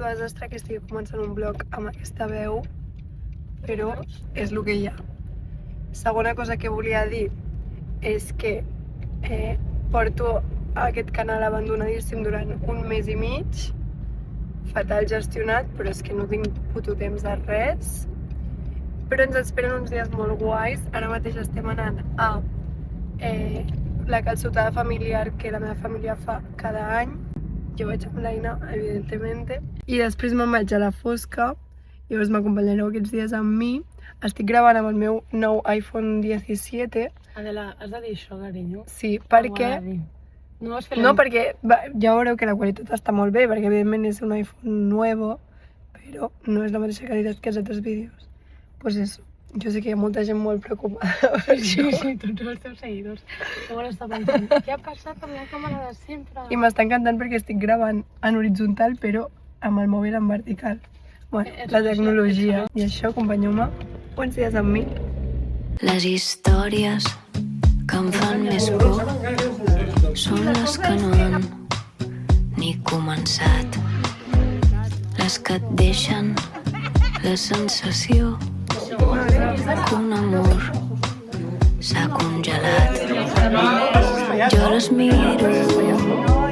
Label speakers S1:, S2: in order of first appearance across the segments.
S1: desastre que estigui començant un vlog amb aquesta veu, però és el que hi ha. Segona cosa que volia dir és que porto aquest canal abandonadíssim durant un mes i mig, fatal gestionat, però és que no tinc puto temps de res. Però ens esperen uns dies molt guais. Ara mateix estem anant a la calçotada familiar que la meva família fa cada any. Jo vaig amb l'Aina, evidentment. I després me'n vaig a la Fosca, llavors m'acompanyareu aquests dies amb mi. Estic gravant amb el meu nou iPhone 17.
S2: Adela, has de dir això, carinyo?
S1: Sí, perquè... No, perquè ja veureu que la qualitat està molt bé, perquè evidentment és un iPhone nuevo, però no és la mateixa qualitat que els altres vídeos. Pues eso, jo sé que hi ha molta gent molt preocupada per això.
S2: Sí, tots els teus seguidors. Llavors està pensant, què ha passat amb la càmera de sempre?
S1: I m'està encantant perquè estic gravant en horitzontal, però amb el mòbil en vertical. Bueno, la tecnologia. I això, acompanyeu-me uns dies amb mi.
S3: Les històries que em fan més por són les que no han ni començat. Les que et deixen la sensació que un amor s'ha congelat. Jo les miro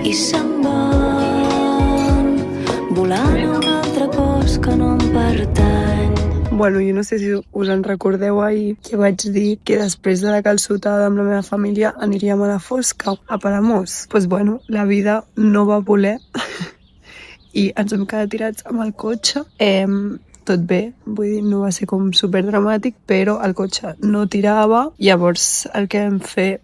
S3: i se'n van volant a un altre cos que no em pertany.
S1: Bueno, jo no sé si us en recordeu ahir que vaig dir que després de la calçotada amb la meva família aniríem a la Fosca, a Palamós. Doncs bueno, la vida no va voler i ens hem quedat tirats amb el cotxe. Tot bé, vull dir, no va ser com superdramàtic, però el cotxe no tirava. Llavors el que vam fer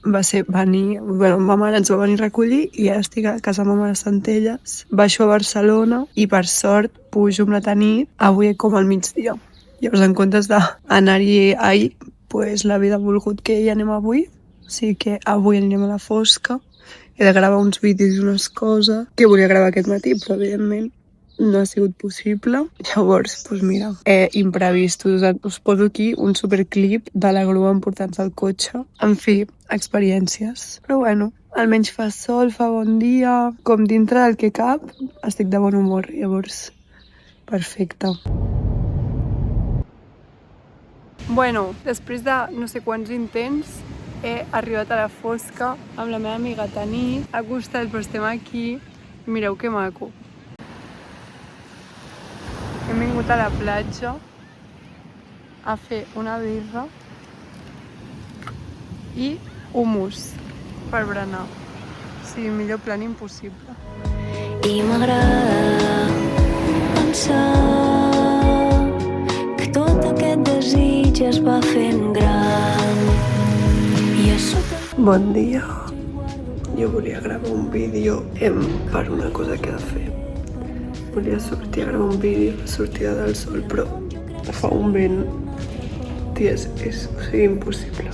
S1: va ser venir... Bueno, ma mare ens va venir a recollir i ara estic a casa ma mare a Centelles. Baixo a Barcelona i per sort pujo amb la nit avui com al migdia. Llavors en comptes d'anar-hi ahir, pues la vida ha volgut que hi anem avui. O sigui que avui anirem a la Fosca. He de gravar uns vídeos i unes coses que volia gravar aquest matí, però evidentment no ha sigut possible. Llavors, doncs mira, imprevistos. Us poso aquí un superclip de la grua emportant-se el cotxe. En fi, experiències. Però bueno, almenys fa sol, fa bon dia. Com dintre del que cap, estic de bon humor. Llavors, perfecte. Bueno, després de no sé quants intents, he arribat a la Fosca amb la meva amiga Tanit. Ha costat, però estem aquí. Mireu que maco. Hem vingut a la platja a fer una birra i hummus per berenar. O sigui, millor plan impossible.
S3: I m'agrada pensar que tot aquest desig es va fent gran. I a sota...
S1: Bon dia. Jo volia gravar un vídeo per una cosa que he de fer. Volia sortir a gravar un vídeo a la sortida del sol, però fa un vent. Tia, és impossible.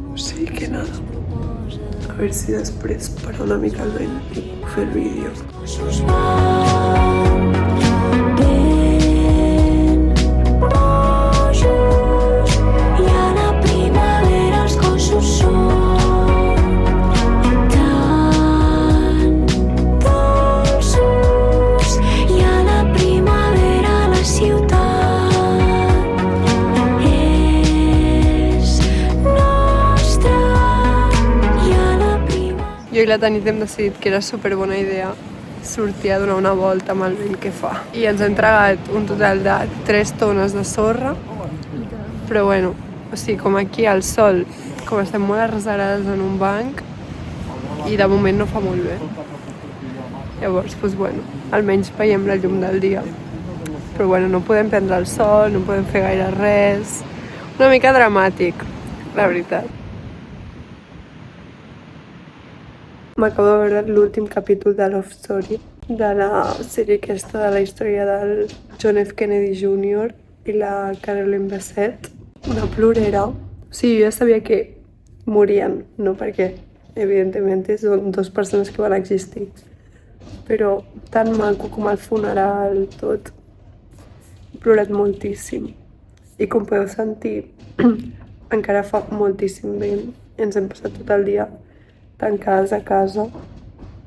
S1: O sigui que nada. A veure si després para una mica el vent i puc fer el vídeo.
S3: I a la primavera els cossos són
S1: Jo i la Tanit hem decidit que era superbona idea sortir a donar una volta amb el vent que fa. I ens hem tragat un total de 3 tones de sorra. Però bueno, o sigui, com aquí al sol, com estem molt arreserades en un banc, i de moment no fa molt bé. Llavors, doncs bueno, almenys veiem la llum del dia. Però bueno, no podem prendre el sol, no podem fer gaire res. Una mica dramàtic, la veritat. M'acabo de veure l'últim capítol de Love Story, de la sèrie aquesta de la història del John F. Kennedy Jr. i la Caroline Bessette. Una plorera. O sigui, jo ja sabia que morien, no? Perquè, evidentment, són 2 persones que van existir. Però tan maco com el funeral, tot. He plorat moltíssim. I com podeu sentir, encara fa moltíssim vent. Ens hem passat tot el dia tancades a casa.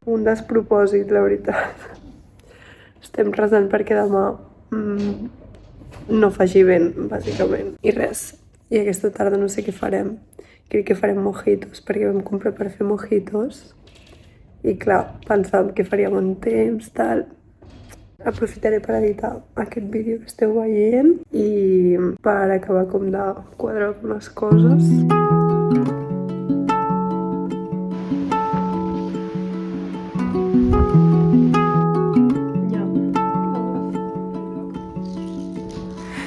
S1: Un despropòsit, la veritat. Estem resant perquè demà no faci vent, bàsicament. I res. I aquesta tarda no sé què farem. Crec que farem mojitos, perquè vam comprar per fer mojitos. I clar, pensàvem que faríem un temps, tal. Aprofitaré per editar aquest vídeo que esteu veient i per acabar com de quadrar algunes coses.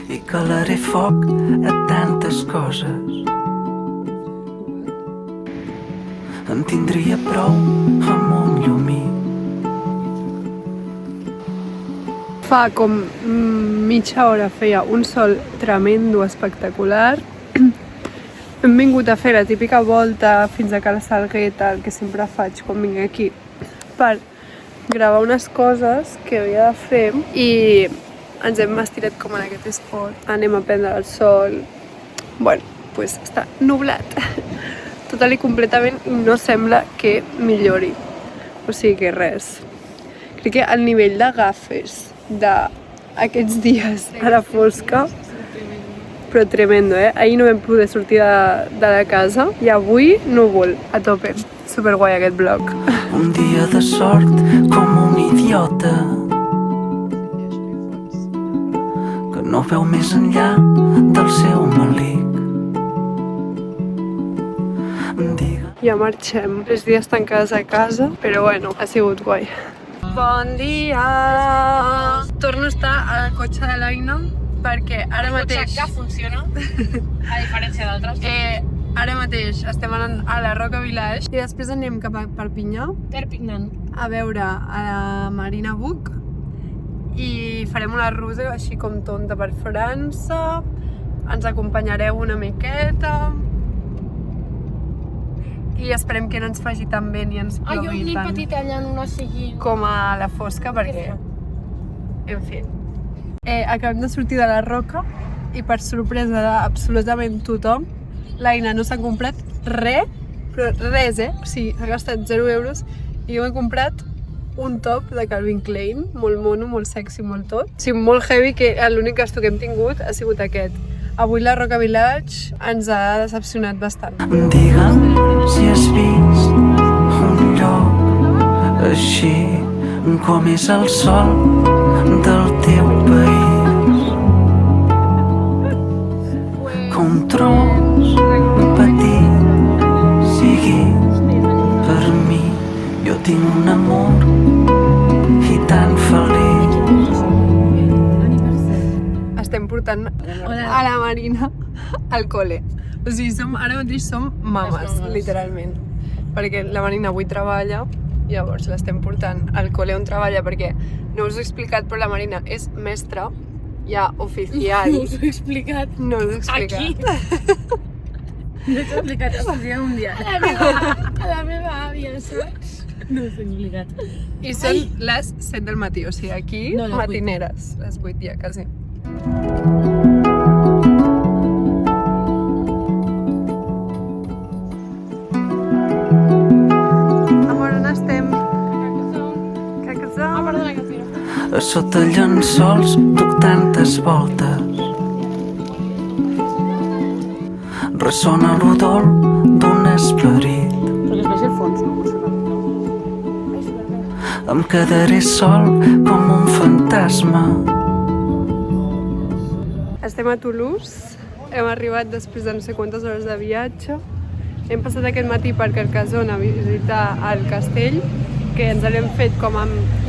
S4: I calaré foc a tantes coses. En tindria prou amb un llumí.
S1: Fa com mitja hora feia un sol tremendo, espectacular. Hem vingut a fer la típica volta fins a Cala Salgueta, el que sempre faig quan vinc aquí, per gravar unes coses que havia de fer i ens hem estirat com en aquest esport. Anem a prendre el sol. Bueno, pues està nublat total i completament i no sembla que millori. O sigui que res. Crec que el nivell de gafes d'aquests dies a la fosca, però tremendo, eh? Ahir no vam poder sortir de la casa i avui núvol, a tope. Superguai aquest vlog.
S4: Un dia de sort com un idiota que no veu més enllà del seu malic.
S1: Ja marxem. 3 dies tancades a casa, però bueno, ha sigut guai. Bon dia! Torno a estar al cotxe de l'Aina perquè ara mateix...
S2: que funciona, a diferència d'altres.
S1: Ara mateix estem anant a la Roca Village i després anem cap a Perpinyà
S2: Perpignan.
S1: a veure a la Marina Buc i farem una ruta així com tonta per França. Ens acompanyareu una miqueta i esperem que no ens faci tan bé ni ens
S2: Jo
S1: plogui
S2: n'he
S1: tant
S2: patit allà en una seguint.
S1: com a la fosca perquè... En fi. Acabem de sortir de la Roca i per sorpresa d'absolutament tothom, l'Aina no s'ha comprat res, però res, O sigui, s'ha gastat 0 euros i jo m'he comprat un top de Calvin Klein, molt mono, molt sexy, molt tot. O sigui, molt heavy, que l'únic gasto que hem tingut ha sigut aquest. Avui la Roca Village ens ha decepcionat bastant.
S4: Digue'm si has vist un lloc així com és el sol del teu país, que un tros petit sigui per mi. Jo tinc un amor i tan feliç.
S1: Estem portant a la Marina al col·le. O sigui, ara mateix som mames, literalment. Perquè la Marina avui treballa, llavors l'estem portant al col·le on treballa, perquè no us ho he explicat, però la Marina és mestra, ja oficial.
S2: No us ho he explicat.
S1: No us ho he explicat.
S2: Aquí. No t'ho he explicat, estudia un dia. A la meva àvia, saps? No us ho he explicat.
S1: I són les 7 del matí, o sigui, aquí
S2: No, les 8.
S1: matineres, les 8 ja, quasi. Amor, on estem?
S2: Ah, perdona, que tira.
S4: A sota llençols duc tantes voltes. Ressona l'odor d'un esperit.
S2: Perquè es vegi el fons, no?
S4: Em quedaré sol com un fantasma.
S1: Estem a Toulouse, hem arribat després de no sé quantes hores de viatge. Hem passat aquest matí per Carcassonne a visitar el castell, que ens l'hem fet com a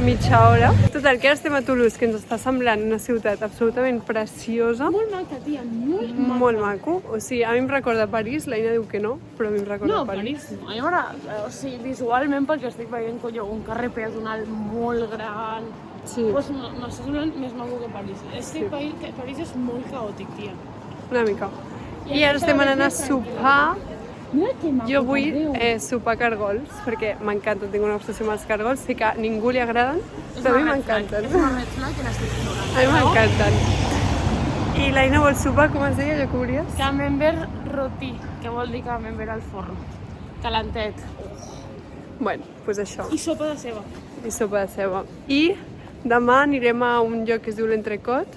S1: mitja hora. Total, que ara estem a Toulouse, que ens està semblant una ciutat absolutament preciosa.
S2: Molt maca, tia, molt maca.
S1: Molt maco. O sigui, a mi em recorda París, l'Aina diu que no, però a mi em recorda
S2: No,
S1: París.
S2: París. A mi m'agrada, o sigui, visualment, perquè estic veient un carrer peatonal molt gran.
S1: Sí,
S2: Pues no està semblant més maco que París. És que París és molt caòtic, tia.
S1: una mica. I ara estem anant a sopar.
S2: Mira que maco.
S1: Jo vull
S2: Déu.
S1: sopar cargols, perquè m'encanta, tinc una obsessió amb els cargols, sé que a ningú li agraden, però a mi m'encanten.
S2: És una red flag que n'estic ignorant.
S1: A mi m'encanten. I l'Aina vol sopar, com es deia, allò que volies?
S2: Camembert roti, que vol dir camembert al forn. Calentet.
S1: Bueno, doncs això.
S2: I sopa de ceba.
S1: I sopa de ceba. I Demà anirem a un lloc que es diu l'Entrecot,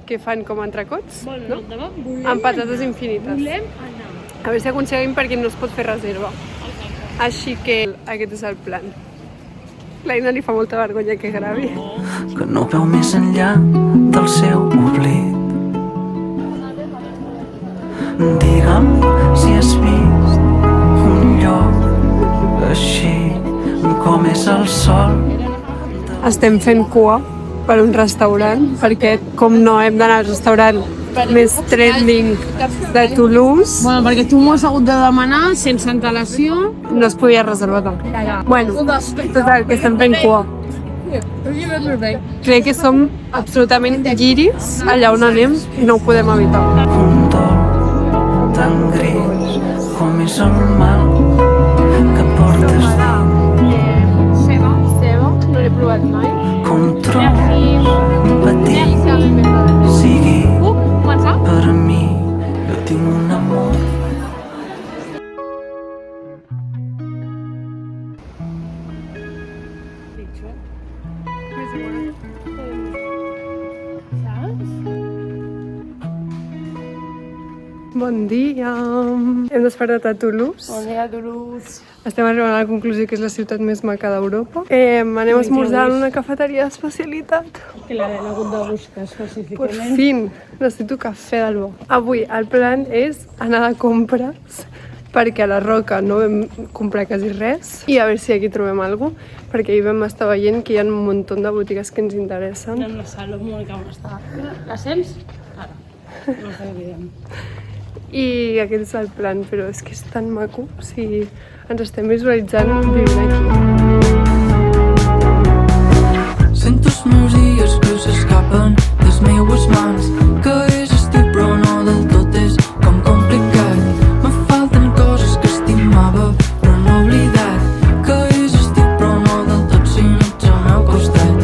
S1: que fan com entrecots, no?
S2: Demà volem
S1: Amb patates infinites.
S2: Volem anar.
S1: A veure si aconseguim perquè no es pot fer reserva. Així que aquest és el plan. L'Aina li fa molta vergonya que gravi.
S4: que no veu més enllà del seu oblit. Digue'm si has vist un lloc així com és el sol.
S1: Estem fent cua per un restaurant, perquè com no hem d'anar al restaurant més trending de Toulouse,
S2: Bueno, perquè tu m'ho has hagut de demanar sense antelació.
S1: no es podia reservar tampoc. Bueno, total, que estem fent cua. Crec que som absolutament guiris allà on anem i no ho podem evitar.
S4: Un dol tan gris com és el mal que portes dins.
S1: Ceba, no l'he provat mai.
S4: Com trobo petit sigui per a mi. Jo tinc un amor.
S1: Bon dia! Hem despertat a Toulouse.
S2: Bon dia, Toulouse.
S1: Estem arribant a la conclusió que és la ciutat més maca d'Europa. Anem a esmorzar en una cafeteria d'especialitat.
S2: Que l'hem hagut de buscar
S1: Per
S2: específicament.
S1: fin! Necessito cafè del bo. Avui el plan és anar de compres perquè a la Roca no vam comprar quasi res i a veure si aquí trobem alguna cosa, perquè ahir vam estar veient que hi ha un munt de botigues que ens interessen.
S2: Anem a la Salomònica on està. La sents? Ara. No sé què diem.
S1: I aquest és el plan, però és que és tan maco, o sigui, ens estem visualitzant vivint aquí.
S4: Sento els meus dies que s'escapen les meues mans, que és estiu però no del tot és com complicat. Me falten coses que estimava però no he oblidat, que és estiu però no del tot si no ets al meu costat.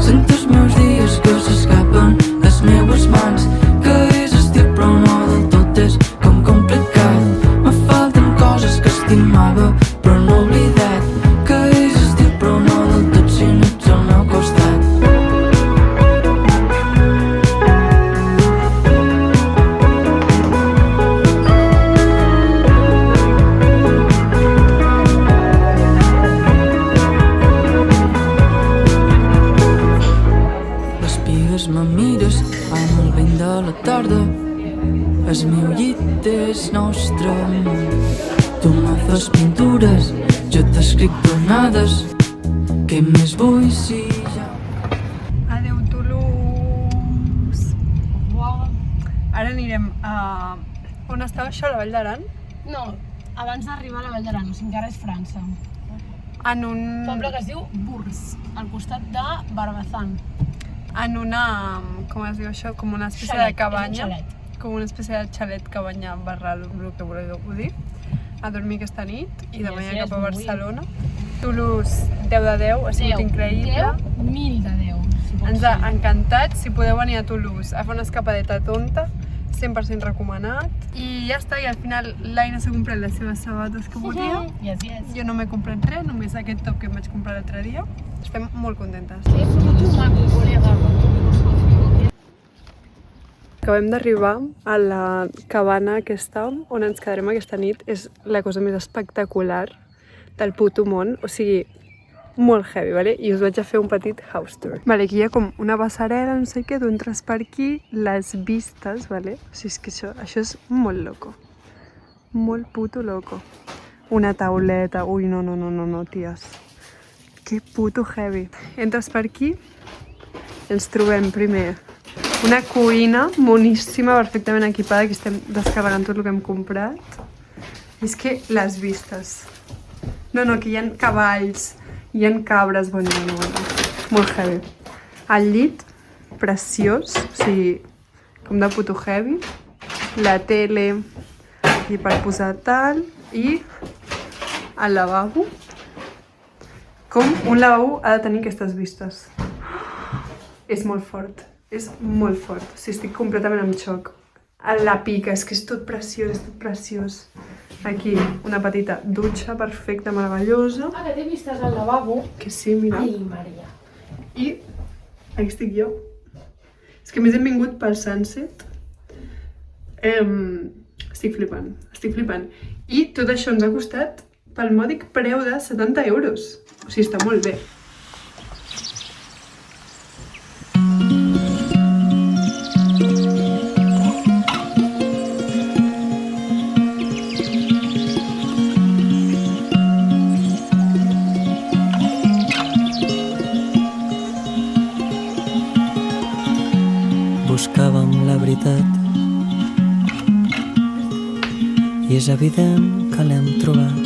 S4: Sento els meus dies que s'escapen les meues mans, que és estiu però no del tot és com complicat. Me falten coses que estimava però no he oblidat, que és estiu però no del tot si no ets al meu costat. Les pigues me mires amb el vent de la tarda. El meu llit és nostre món. Tu me fas pintures, jo t'escric tonades. Què més vull si ja...
S1: Adeu, Toulouse! Ara anirem a... On estava això, la Vall d'Aran?
S2: No, abans d'arribar a la Vall d'Aran, o sigui, encara és França.
S1: En un...
S2: Poble que es diu Bourges, al costat de Barbazan.
S1: En una... Com es diu això? Com una espècie
S2: Xalet,
S1: de cabanya.
S2: és un xalet.
S1: Com una espècie de xalet cabanya barra el que voleu dir. A dormir aquesta nit i demà
S2: Sí,
S1: ja
S2: és
S1: cap a
S2: molt
S1: Barcelona. Toulouse, 10 de 10, ha sigut increïble.
S2: 10, 1000 de 10. Si pot
S1: Ens ha
S2: ser.
S1: encantat. Si podeu venir a Toulouse a fer una escapadeta tonta, 100% recomanat. I ja està, i al final l'Aina s'ha comprat les seves sabates que volia.
S2: Yes, yes.
S1: Jo no m'he comprat res, només aquest top que em vaig comprar l'altre dia. Estem molt contentes.
S2: És molt maco, col·lega.
S1: Acabem d'arribar a la cabana aquesta on ens quedarem aquesta nit. És la cosa més espectacular del puto món, o sigui, molt heavy, vale? I us vaig a fer un petit house tour. Vale, aquí hi ha com una passarel·la, no sé què, tu entres per aquí, les vistes, vale? O sigui, és que això és molt loco. Molt puto loco. Una tauleta, ui, no, ties. Que puto heavy. Entres per aquí, ens trobem primer una cuina moníssima, perfectament equipada, que estem descarregant tot el que hem comprat. I és que les vistes... No, que hi ha cavalls, hi ha cabres, bueno, molt heavy. El llit, preciós, o sigui, com de puto heavy. La tele, aquí per posar tal, i el lavabo. Com un lavabo ha de tenir aquestes vistes. És molt fort, és molt fort. O sigui, estic completament en xoc. La pica, és que és tot preciós, és tot preciós. Aquí, una petita dutxa perfecta, meravellosa.
S2: Ah, que té vistes al lavabo.
S1: Que sí, mira.
S2: Ai, Maria.
S1: I Aquí estic jo. És que a més hem vingut pel Sunset. Estic flipant. I tot això ens ha costat pel mòdic preu de 70 euros. O sigui, està molt bé.
S5: Buscàvem la veritat i és evident que l'hem trobat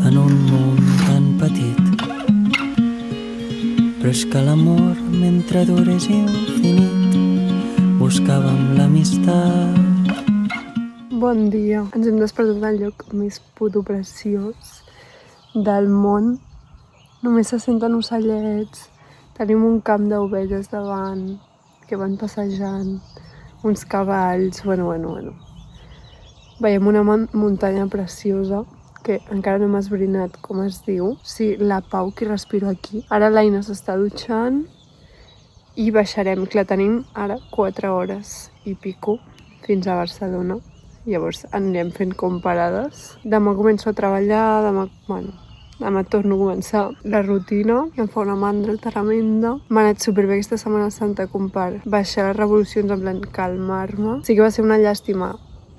S5: en un món tan petit, però és que l'amor mentre dura és infinit. Buscàvem l'amistat.
S1: Bon dia. Ens hem despertat al lloc més puto preciós del món. Només se senten ocellets. Tenim un camp d'ovelles davant que van passejant, uns cavalls, bueno. Veiem una muntanya preciosa que encara no hem esbrinat com es diu. Sí, la pau que respiro aquí. Ara l'Aina s'està dutxant i baixarem, que la tenim ara 4 hores i pico fins a Barcelona. Llavors anirem fent com parades. Demà començo a treballar, demà torno a començar la rutina, em fa una mandra tremenda. M'ha anat superbé aquesta Setmana Santa com per baixar les revolucions, en plan calmar-me. Sí que va ser una llàstima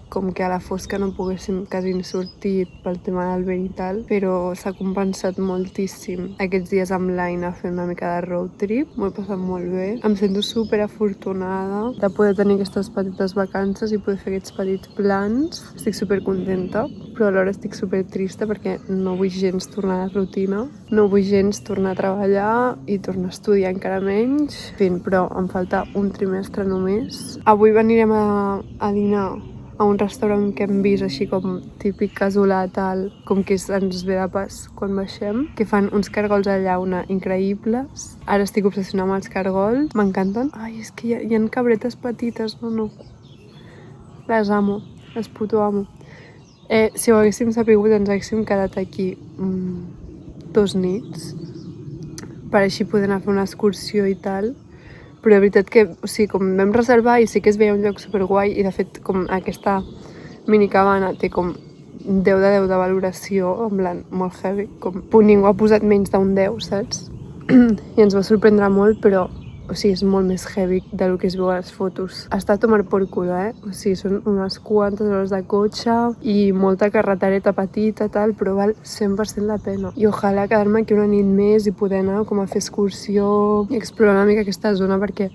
S1: com que a la fosca no poguéssim quasi ni sortir pel tema del vent i tal, però s'ha compensat moltíssim aquests dies amb l'Aina fent una mica de road trip. M'ho he passat molt bé. Em sento super afortunada de poder tenir aquestes petites vacances i poder fer aquests petits plans. Estic super contenta, però alhora estic super trista perquè no vull gens tornar a la rutina, no vull gens tornar a treballar i tornar a estudiar encara menys. En fi, però em falta un trimestre només. Avui venirem a dinar a un restaurant que hem vist així com típic casolà tal, com que ens ve de pas quan baixem, que fan uns cargols a llauna increïbles. Ara estic obsessionada amb els cargols, m'encanten. Ai, és que hi ha cabretes petites, no. Les amo, les puto amo. Si ho haguéssim sapigut ens haguéssim quedat aquí 2 nits per així poder anar a fer una excursió i tal. Però de veritat que, o sigui, com vam reservar i sí que es veia un lloc superguai i de fet com aquesta minicabana té com 10 de 10 de valoració, en plan molt heavy, com ningú ha posat menys d'un 10, saps? I ens va sorprendre molt, però o sigui, és molt més heavy del que es veu a les fotos. Està a tomar por culo, O sigui, són unes quantes hores de cotxe i molta carretereta petita, tal, però val 100% la pena. I ojalà quedar-me aquí una nit més i poder anar com a fer excursió i explorar una mica aquesta zona perquè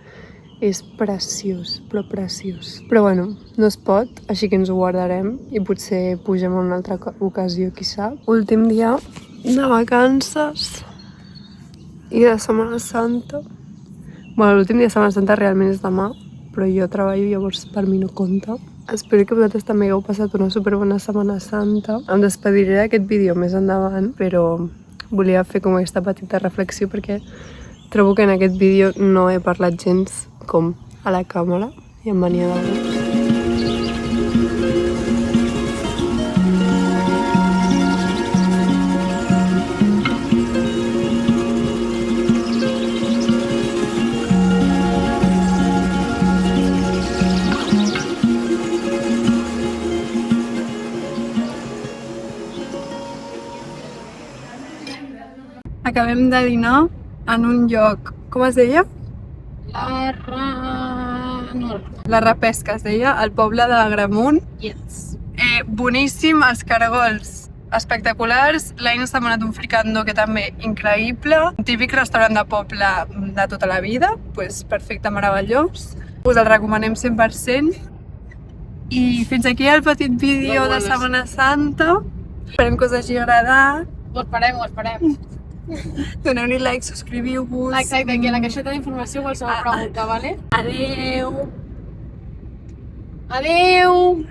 S1: és preciós, però preciós. Però bueno, no es pot, així que ens ho guardarem i potser pugem en una altra ocasió, qui sap. Últim dia de vacances i de Setmana Santa. Bueno, l'últim dia de Setmana Santa realment és demà, però jo treballo, llavors per mi no compta. Espero que vosaltres també hagueu passat una superbona Setmana Santa. Em despediré d'aquest vídeo més endavant, però volia fer com aquesta petita reflexió perquè trobo que en aquest vídeo no he parlat gens com a la càmera i em venia de gust. Acabem de dinar en un lloc, com es deia? La Repesca es deia, al poble de Gramunt.
S2: Yes.
S1: Boníssim, els cargols espectaculars. L'Aina s'ha demanat un fricandó que també increïble. Un típic restaurant de poble de tota la vida, pues perfecte, meravellós. Us el recomanem 100%. I fins aquí el petit vídeo de Setmana Santa. Esperem que us hagi agradat.
S2: Ho esperem.
S1: Doneu-li like, subscriviu-vos.
S2: Exacte, aquí a la caixeta d'informació qualsevol pregunta, vale?
S1: Adeu!
S2: Adeu!